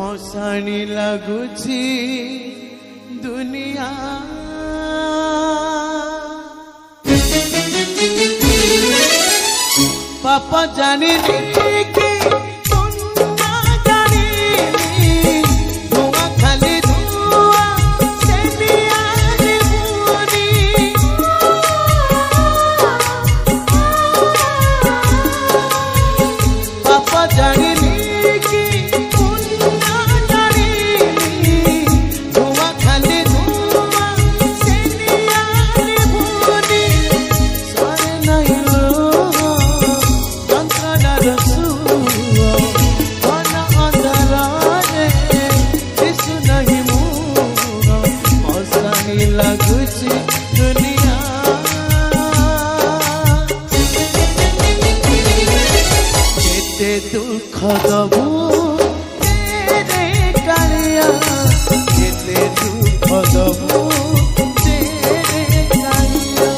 मशाणी लगुची दुनिया पापा जानी कि दुख दबू तेरे कालिया केते दुख दबू तेरे कालिया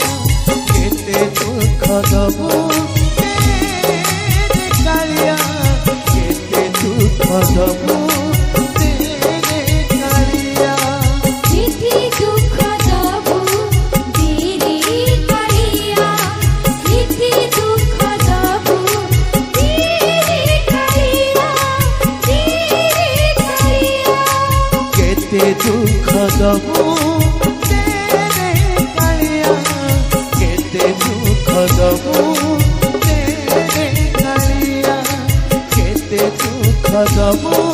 केते दुख दबू तेरे कालिया केते दुख दबू तेरे कालिया केते दुख दबू तेरे कालिया केते दुख दबू केते दुख दबू तेरे कालिया केते दुख दबू तेरे कालिया केते दुख दबू